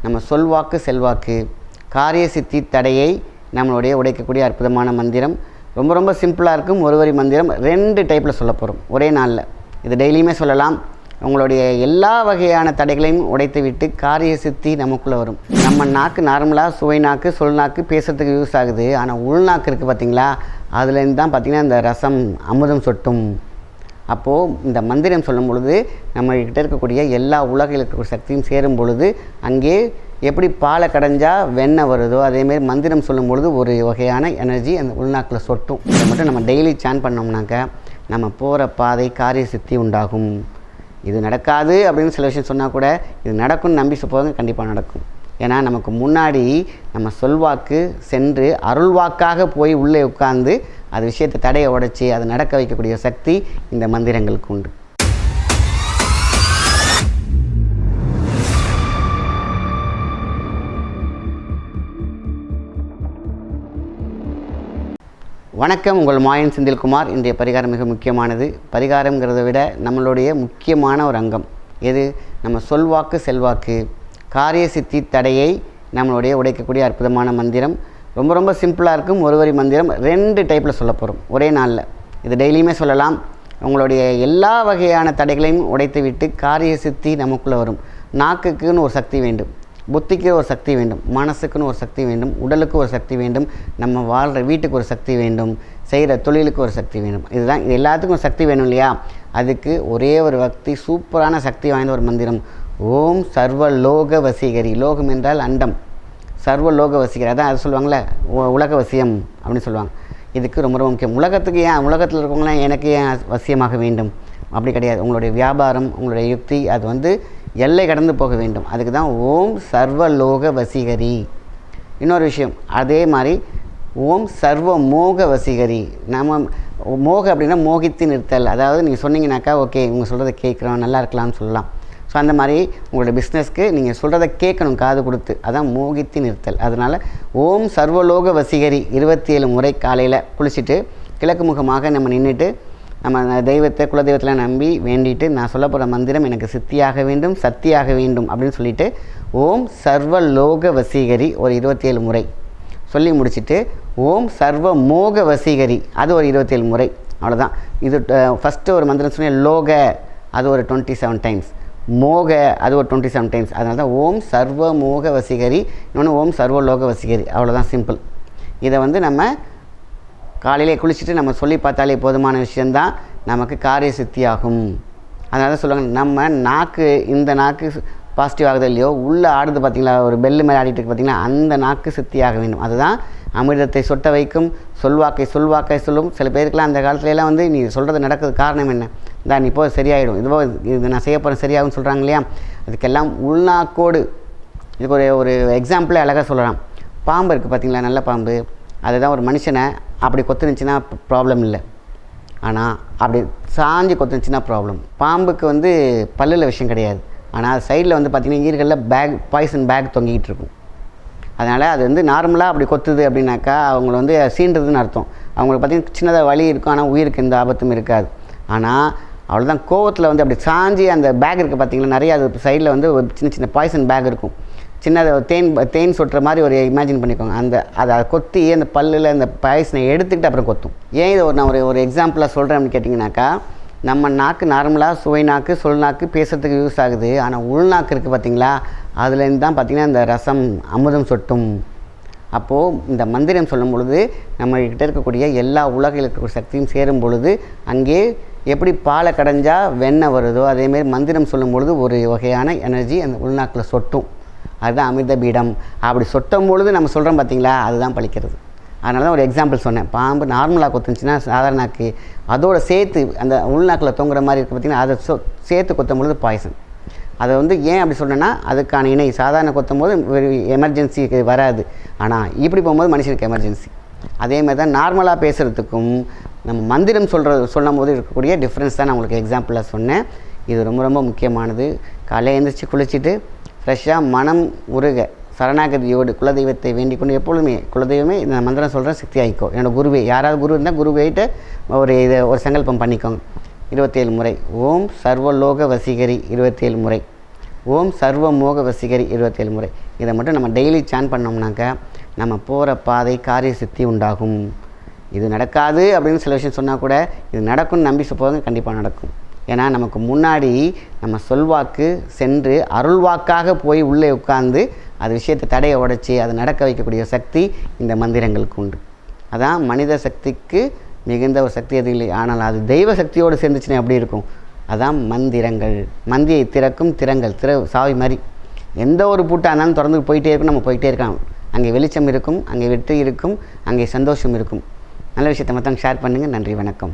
நம்ம சொல்வாக்கு செல்வாக்கு காரிய சித்தி தடையை நம்மளுடைய உடைக்கக்கூடிய அற்புதமான மந்திரம். ரொம்ப ரொம்ப சிம்பிளாக இருக்கும். ஒரு வரி மந்திரம் 2 டைப்பில் சொல்ல போகிறோம் ஒரே நாளில். இது டெய்லியுமே சொல்லலாம். உங்களுடைய எல்லா வகையான தடைகளையும் உடைத்து விட்டு காரிய சித்தி நமக்குள்ளே வரும். நம்ம நாக்கு நார்மலாக சுவை நாக்கு சொல் நாக்கு பேசுகிறதுக்கு யூஸ் ஆகுது. ஆனால் உள்நாக்கு இருக்குது பார்த்திங்களா, அதுலேருந்து தான் பார்த்திங்கன்னா இந்த ரசம் அமுதம் சொட்டும். அப்போது இந்த மந்திரம் சொல்லும் பொழுது நம்மகிட்ட இருக்கக்கூடிய எல்லா உலகில் இருக்கக்கூடிய சக்தியும் சேரும் பொழுது அங்கே எப்படி பாலை கடைஞ்சா வெண்ணெய் வருதோ அதேமாரி மந்திரம் சொல்லும் பொழுது ஒரு வகையான எனர்ஜி அந்த உள்நாக்கில் சொட்டும். இதை மட்டும் நம்ம டெய்லி சான் பண்ணோம்னாக்க நம்ம போகிற பாதை காரிய சித்தி உண்டாகும். இது நடக்காது அப்படின்னு சில விஷயம் சொன்னால் கூட இது நடக்கும்னு நம்பி போங்க, கண்டிப்பாக நடக்கும். ஏன்னா நமக்கு முன்னாடி நம்ம சொல்வாக்கு சென்று அருள்வாக்காக போய் உள்ளே உட்கார்ந்து அது விஷயத்தை தடையை உடைச்சி அதை நடக்க வைக்கக்கூடிய சக்தி இந்த மந்திரங்களுக்கு உண்டு. வணக்கம், உங்கள் மாயன் செந்தில்குமார். இன்றைய பரிகாரம் மிக முக்கியமானது. பரிகாரங்கிறத விட நம்மளுடைய முக்கியமான ஒரு அங்கம் எது? நம்ம சொல்வாக்கு செல்வாக்கு காரிய சித்தி தடையை நம்மளுடைய உடைக்கக்கூடிய அற்புதமான மந்திரம். ரொம்ப ரொம்ப சிம்பிளாக இருக்கும். ஒரு வரி மந்திரம் 2 டைப்பில் சொல்ல போகிறோம் ஒரே நாளில். இது டெய்லியுமே சொல்லலாம். உங்களுடைய எல்லா வகையான தடைகளையும் உடைத்து விட்டு காரிய சித்தி நமக்குள்ளே வரும். நாக்குக்குன்னு ஒரு சக்தி வேண்டும், புத்திக்கு ஒரு சக்தி வேண்டும், மனசுக்குன்னு ஒரு சக்தி வேண்டும், உடலுக்கு ஒரு சக்தி வேண்டும், நம்ம வாழ்கிற வீட்டுக்கு ஒரு சக்தி வேண்டும், செய்கிற தொழிலுக்கு ஒரு சக்தி வேண்டும். இதுதான் இது எல்லாத்துக்கும் ஒரு சக்தி வேணும் இல்லையா? அதுக்கு ஒரே ஒரு பக்தி சூப்பரான சக்தி வாய்ந்த ஒரு மந்திரம். ஓம் சர்வலோக வசீகரி. லோகம் என்றால் அண்டம். சர்வலோக வசீகரி, அதான் அது சொல்லுவாங்களே உலக வசியம் அப்படின்னு சொல்லுவாங்க. இதுக்கு ரொம்ப ரொம்ப முக்கியம். உலகத்துக்கு ஏன், உலகத்தில் இருக்கவங்களாம் எனக்கு ஏன் வசியமாக வேண்டும் அப்படி கிடையாது. உங்களுடைய வியாபாரம், உங்களுடைய யுக்தி அது எல்லை கடந்து போக வேண்டும். அதுக்கு தான் ஓம் சர்வலோக வசீகரி. இன்னொரு விஷயம், அதே மாதிரி ஓம் சர்வ மோக வசீகரி. நம்ம மோக அப்படின்னா மோகித்து நிறுத்தல். அதாவது நீங்கள் சொன்னீங்கன்னாக்கா ஓகே இவங்க சொல்கிறத கேட்குறோம், நல்லா இருக்கலாம்னு சொல்லலாம். ஸோ அந்த மாதிரி உங்களோட பிஸ்னஸ்க்கு நீங்கள் சொல்கிறத கேட்கணும் காது கொடுத்து, அதான் மோகித்து நிறுத்தல். அதனால் ஓம் சர்வலோக வசீகரி 27 முறை காலையில் குளிச்சுட்டு கிழக்கு முகமாக நம்ம நின்றுட்டு நம்ம தெய்வத்தை குலதெய்வத்தில் நம்பி வேண்டிட்டு நான் சொல்ல போகிற மந்திரம் எனக்கு சித்தியாக வேண்டும், சக்தியாக வேண்டும் அப்படின்னு சொல்லிவிட்டு ஓம் சர்வலோக வசீகரி ஒரு 27 முறை சொல்லி முடிச்சுட்டு ஓம் சர்வ மோக வசீகரி அது ஒரு 27 முறை. அவ்வளோதான். இது ஃபஸ்ட்டு ஒரு மந்திரம் சொன்னேன், லோக அது ஒரு 27 டைம்ஸ், மோக அது ஒரு 27 டைம்ஸ். அதனால தான் ஓம் சர்வ மோக வசீகரி, இன்னொன்று ஓம் சர்வலோக வசீகரி. அவ்வளோதான், சிம்பிள். இதை நம்ம காலையிலே குளிச்சுட்டு நம்ம சொல்லி பார்த்தாலே போதுமான விஷயந்தான், நமக்கு காரிய சித்தி ஆகும். அதனால தான் சொல்லுவாங்க, நம்ம நாக்கு இந்த நாக்கு பாசிட்டிவ் ஆகுது இல்லையோ, உள்ளே ஆடுது பார்த்திங்களா, ஒரு பெல்லு மேலே ஆடிட்டு இருக்கு பார்த்திங்களா, அந்த நாக்கு சித்தியாக வேண்டும். அதுதான் அமிர்தத்தை சொட்ட வைக்கும், சொல்வாக்கை சொல்லும். சில பேருக்குலாம் அந்த காலத்துலலாம் நீ சொல்கிறது நடக்கிறது காரணம் என்ன, நீ இப்போ சரியாயிடும், இது நான் செய்ய போகிறேன் சரியாகும்னு சொல்கிறாங்க இல்லையா, அதுக்கெல்லாம் உள்நாக்கோடு. இதுக்கு ஒரு எக்ஸாம்பிளே அழகாக சொல்லலாம். பாம்பு இருக்குது பார்த்திங்களா, நல்ல பாம்பு. அதுதான் ஒரு மனுஷனை அப்படி கொத்துனுச்சுன்னா ப்ராப்ளம் இல்லை, ஆனால் அப்படி சாஞ்சி கொத்துனுச்சுன்னா ப்ராப்ளம். பாம்புக்கு பல்லில் விஷயம் கிடையாது, ஆனால் சைடில் பார்த்திங்கன்னா ஈர்களில் பாய்சன் பேக் தொங்கிக்கிட்டு இருக்கும். அதனால் அது நார்மலாக அப்படி கொத்துது அப்படின்னாக்கா அவங்கள சீன்றதுன்னு அர்த்தம். அவங்களுக்கு பார்த்திங்கன்னா சின்னதாக வலி இருக்கும், ஆனால் உயிருக்கு எந்த ஆபத்தும் இருக்காது. ஆனால் அவ்வளோதான், கோவத்தில் அப்படி சாஞ்சி அந்த பேக் இருக்குது பார்த்திங்களா, நிறைய அது சைடில் ஒரு சின்ன சின்ன பாய்சன் பேக் இருக்கும். சின்னதை தேன் சொட்டுற மாதிரி ஒரு இமேஜின் பண்ணிக்கோங்க. அதை கொத்தி அந்த பல்லில் அந்த பாய்சனை எடுத்துக்கிட்டு அப்புறம் கொத்தும். ஏன் இதை நான் ஒரு எக்ஸாம்பிளாக சொல்கிறேன் அப்படின்னு கேட்டிங்கனாக்கா, நம்ம நாக்கு நார்மலாக சுவை நாக்கு சொல் நாக்கு பேசுகிறதுக்கு யூஸ் ஆகுது. ஆனால் உள்நாக்கு இருக்குது பார்த்திங்களா, அதுலேருந்து தான் பார்த்திங்கன்னா இந்த ரசம் அமுதம் சொட்டும். அப்போது இந்த மந்திரம் சொல்லும் பொழுது நம்மகிட்ட இருக்கக்கூடிய எல்லா உலகில் இருக்கக்கூடிய சக்தியும் சேரும் பொழுது அங்கே எப்படி பாலை கடைஞ்சா வெண்ணெய் வருதோ அதேமாரி மந்திரம் சொல்லும் பொழுது ஒரு வகையான எனர்ஜி அந்த உள்நாக்கில் சொட்டும். அதுதான் அமிர்த பீடம். அப்படி சொட்டும் பொழுது நம்ம சொல்கிறோம் பார்த்திங்களா, அதுதான் பழிக்கிறது. அதனால தான் ஒரு எக்ஸாம்பிள் சொன்னேன். பாம்பு நார்மலாக கொத்துச்சுன்னா சாதாரணாக்கு அதோடு சேர்த்து அந்த உள்நாக்கில் தொங்குற மாதிரி இருக்குது பார்த்திங்கன்னா, அதை சேர்த்து கொத்தும் பொழுது பாய்சன். அதை ஏன் அப்படி சொன்னேன்னா, அதுக்கான இணை சாதாரண கொத்தும் போது எமர்ஜென்சிக்கு வராது, ஆனால் இப்படி போகும்போது மனுஷனுக்கு எமர்ஜென்சி. அதேமாதிரி தான் நார்மலாக பேசுகிறதுக்கும் நம்ம மந்திரம் சொல்லும் போது இருக்கக்கூடிய டிஃப்ரென்ஸ் தான் நான் உங்களுக்கு எக்ஸாம்பிளாக சொன்னேன். இது ரொம்ப ரொம்ப முக்கியமானது. காலையில் எழுந்திரிச்சு குளிச்சுட்டு ஃப்ரெஷ்ஷாக மனம் உருக சரணாகதியோடு குலதெய்வத்தை வேண்டிக் கொண்டு எப்பொழுதுமே குலதெய்வமே இந்த மந்திரம் சொல்கிறேன் சக்தி ஆகிக்கோ, என்னோடய குருவே, யாராவது குரு இருந்தால் குருவேகிட்ட ஒரு சங்கல்பம் பண்ணிக்கோங்க 27 முறை. ஓம் சர்வலோக வசீகரி 27 முறை. ஓம் சர்வ மோக வசீகரி 27 முறை. இதை மட்டும் நம்ம டெய்லி சான் பண்ணோம்னாக்க நம்ம போகிற பாதை காரிய சித்தி உண்டாகும். இது நடக்காது அப்படின்னு சில விஷயம் சொன்னால் கூட இது நடக்கும்னு நம்பி போங்க, கண்டிப்பாக நடக்கும். ஏன்னா நமக்கு முன்னாடி நம்ம சொல்வாக்கு சென்று அருள்வாக்காக போய் உள்ளே உட்கார்ந்து அது விஷயத்தை தடையை உடைச்சி அதை நடக்க வைக்கக்கூடிய சக்தி இந்த மந்திரங்களுக்கு உண்டு. அதான் மனித சக்திக்கு மிகுந்த ஒரு சக்தி எது இல்லை. ஆனால் அது தெய்வ சக்தியோடு சேர்ந்துச்சுன்னா எப்படி இருக்கும்? அதான் மந்திரங்கள். மந்தியை திறக்கும் திறங்கள், சாவி மாதிரி. எந்த ஒரு பூட்டாக இருந்தாலும் திறந்து போயிட்டே இருக்கும், நம்ம போயிட்டே இருக்கலாம். அங்கே வெளிச்சம் இருக்கும், அங்கே வெற்றி இருக்கும், அங்கே சந்தோஷம் இருக்கும். நல்ல விஷயத்தை மற்றவங்க ஷேர் பண்ணுங்கள். நன்றி, வணக்கம்.